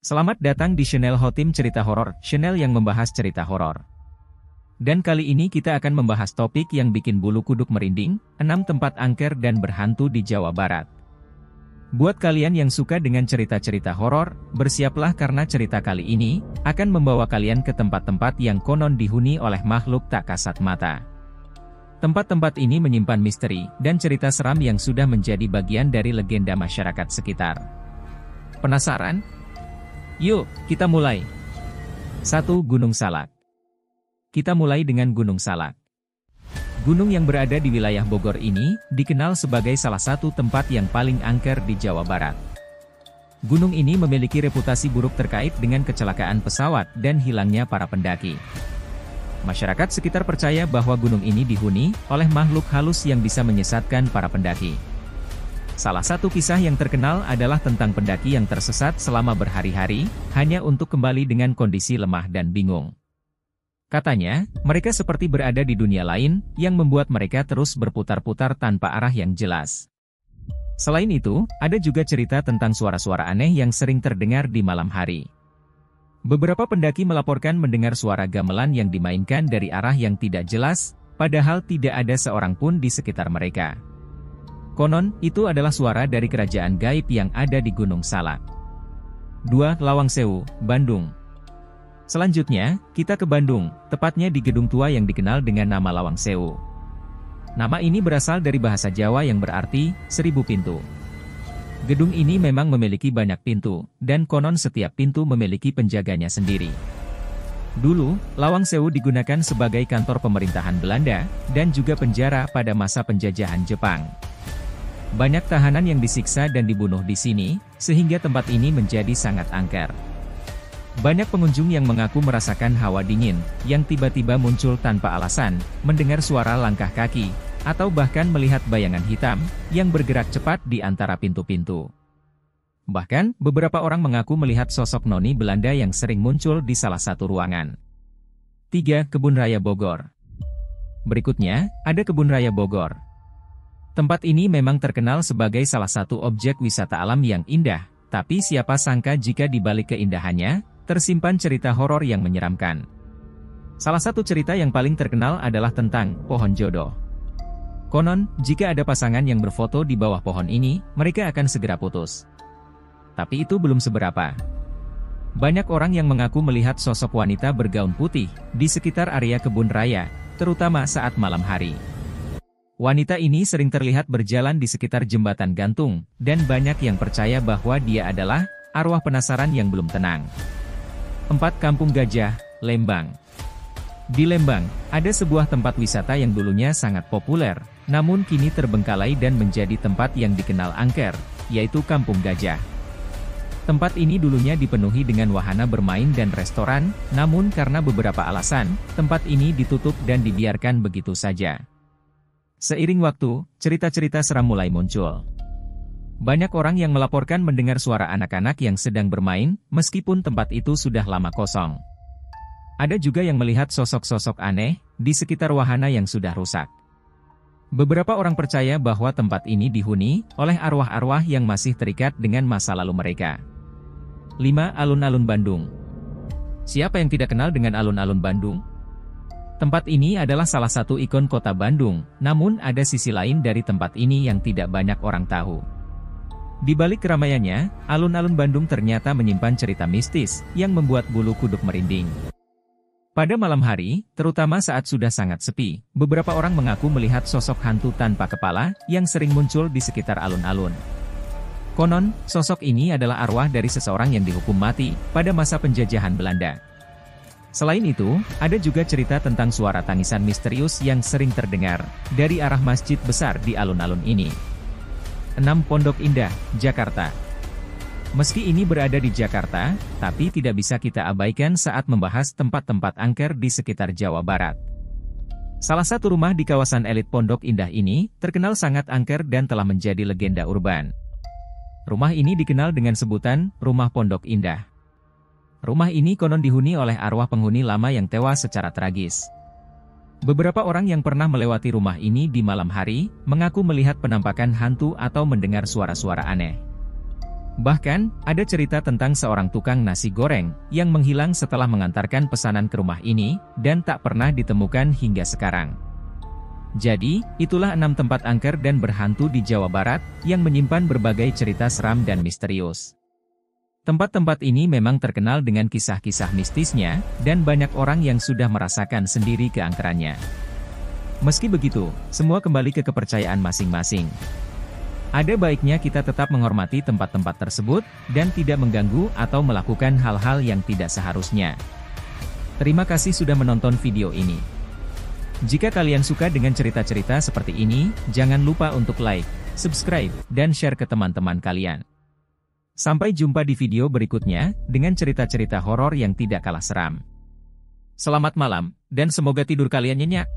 Selamat datang di channel Hotim Cerita Horor, channel yang membahas cerita horor. Dan kali ini kita akan membahas topik yang bikin bulu kuduk merinding, 6 tempat angker dan berhantu di Jawa Barat. Buat kalian yang suka dengan cerita-cerita horor, bersiaplah karena cerita kali ini akan membawa kalian ke tempat-tempat yang konon dihuni oleh makhluk tak kasat mata. Tempat-tempat ini menyimpan misteri dan cerita seram yang sudah menjadi bagian dari legenda masyarakat sekitar. Penasaran? Yuk, kita mulai. 1. Gunung Salak. Kita mulai dengan Gunung Salak. Gunung yang berada di wilayah Bogor ini dikenal sebagai salah satu tempat yang paling angker di Jawa Barat. Gunung ini memiliki reputasi buruk terkait dengan kecelakaan pesawat dan hilangnya para pendaki. Masyarakat sekitar percaya bahwa gunung ini dihuni oleh makhluk halus yang bisa menyesatkan para pendaki. Salah satu kisah yang terkenal adalah tentang pendaki yang tersesat selama berhari-hari, hanya untuk kembali dengan kondisi lemah dan bingung. Katanya, mereka seperti berada di dunia lain, yang membuat mereka terus berputar-putar tanpa arah yang jelas. Selain itu, ada juga cerita tentang suara-suara aneh yang sering terdengar di malam hari. Beberapa pendaki melaporkan mendengar suara gamelan yang dimainkan dari arah yang tidak jelas, padahal tidak ada seorang pun di sekitar mereka. Konon, itu adalah suara dari kerajaan gaib yang ada di Gunung Salak. 2. Lawang Sewu, Bandung. Selanjutnya, kita ke Bandung, tepatnya di gedung tua yang dikenal dengan nama Lawang Sewu. Nama ini berasal dari bahasa Jawa yang berarti 1000 pintu. Gedung ini memang memiliki banyak pintu, dan konon setiap pintu memiliki penjaganya sendiri. Dulu, Lawang Sewu digunakan sebagai kantor pemerintahan Belanda, dan juga penjara pada masa penjajahan Jepang. Banyak tahanan yang disiksa dan dibunuh di sini, sehingga tempat ini menjadi sangat angker. Banyak pengunjung yang mengaku merasakan hawa dingin, yang tiba-tiba muncul tanpa alasan, mendengar suara langkah kaki, atau bahkan melihat bayangan hitam, yang bergerak cepat di antara pintu-pintu. Bahkan, beberapa orang mengaku melihat sosok noni Belanda yang sering muncul di salah satu ruangan. 3. Kebun Raya Bogor. Berikutnya, ada Kebun Raya Bogor. Tempat ini memang terkenal sebagai salah satu objek wisata alam yang indah, tapi siapa sangka jika di balik keindahannya, tersimpan cerita horor yang menyeramkan. Salah satu cerita yang paling terkenal adalah tentang pohon jodoh. Konon, jika ada pasangan yang berfoto di bawah pohon ini, mereka akan segera putus. Tapi itu belum seberapa. Banyak orang yang mengaku melihat sosok wanita bergaun putih di sekitar area kebun raya, terutama saat malam hari. Wanita ini sering terlihat berjalan di sekitar jembatan gantung, dan banyak yang percaya bahwa dia adalah arwah penasaran yang belum tenang. 4. Kampung Gajah, Lembang. Di Lembang, ada sebuah tempat wisata yang dulunya sangat populer, namun kini terbengkalai dan menjadi tempat yang dikenal angker, yaitu Kampung Gajah. Tempat ini dulunya dipenuhi dengan wahana bermain dan restoran, namun karena beberapa alasan, tempat ini ditutup dan dibiarkan begitu saja. Seiring waktu, cerita-cerita seram mulai muncul. Banyak orang yang melaporkan mendengar suara anak-anak yang sedang bermain, meskipun tempat itu sudah lama kosong. Ada juga yang melihat sosok-sosok aneh di sekitar wahana yang sudah rusak. Beberapa orang percaya bahwa tempat ini dihuni oleh arwah-arwah yang masih terikat dengan masa lalu mereka. 5. Alun-alun Bandung. Siapa yang tidak kenal dengan alun-alun Bandung? Tempat ini adalah salah satu ikon kota Bandung, namun ada sisi lain dari tempat ini yang tidak banyak orang tahu. Di balik keramaiannya, alun-alun Bandung ternyata menyimpan cerita mistis yang membuat bulu kuduk merinding. Pada malam hari, terutama saat sudah sangat sepi, beberapa orang mengaku melihat sosok hantu tanpa kepala yang sering muncul di sekitar alun-alun. Konon, sosok ini adalah arwah dari seseorang yang dihukum mati pada masa penjajahan Belanda. Selain itu, ada juga cerita tentang suara tangisan misterius yang sering terdengar dari arah masjid besar di alun-alun ini. 6. Pondok Indah, Jakarta. Meski ini berada di Jakarta, tapi tidak bisa kita abaikan saat membahas tempat-tempat angker di sekitar Jawa Barat. Salah satu rumah di kawasan elit Pondok Indah ini terkenal sangat angker dan telah menjadi legenda urban. Rumah ini dikenal dengan sebutan Rumah Pondok Indah. Rumah ini konon dihuni oleh arwah penghuni lama yang tewas secara tragis. Beberapa orang yang pernah melewati rumah ini di malam hari, mengaku melihat penampakan hantu atau mendengar suara-suara aneh. Bahkan, ada cerita tentang seorang tukang nasi goreng yang menghilang setelah mengantarkan pesanan ke rumah ini, dan tak pernah ditemukan hingga sekarang. Jadi, itulah 6 tempat angker dan berhantu di Jawa Barat, yang menyimpan berbagai cerita seram dan misterius. Tempat-tempat ini memang terkenal dengan kisah-kisah mistisnya, dan banyak orang yang sudah merasakan sendiri keangkerannya. Meski begitu, semua kembali ke kepercayaan masing-masing. Ada baiknya kita tetap menghormati tempat-tempat tersebut, dan tidak mengganggu atau melakukan hal-hal yang tidak seharusnya. Terima kasih sudah menonton video ini. Jika kalian suka dengan cerita-cerita seperti ini, jangan lupa untuk like, subscribe, dan share ke teman-teman kalian. Sampai jumpa di video berikutnya, dengan cerita-cerita horor yang tidak kalah seram. Selamat malam, dan semoga tidur kalian nyenyak.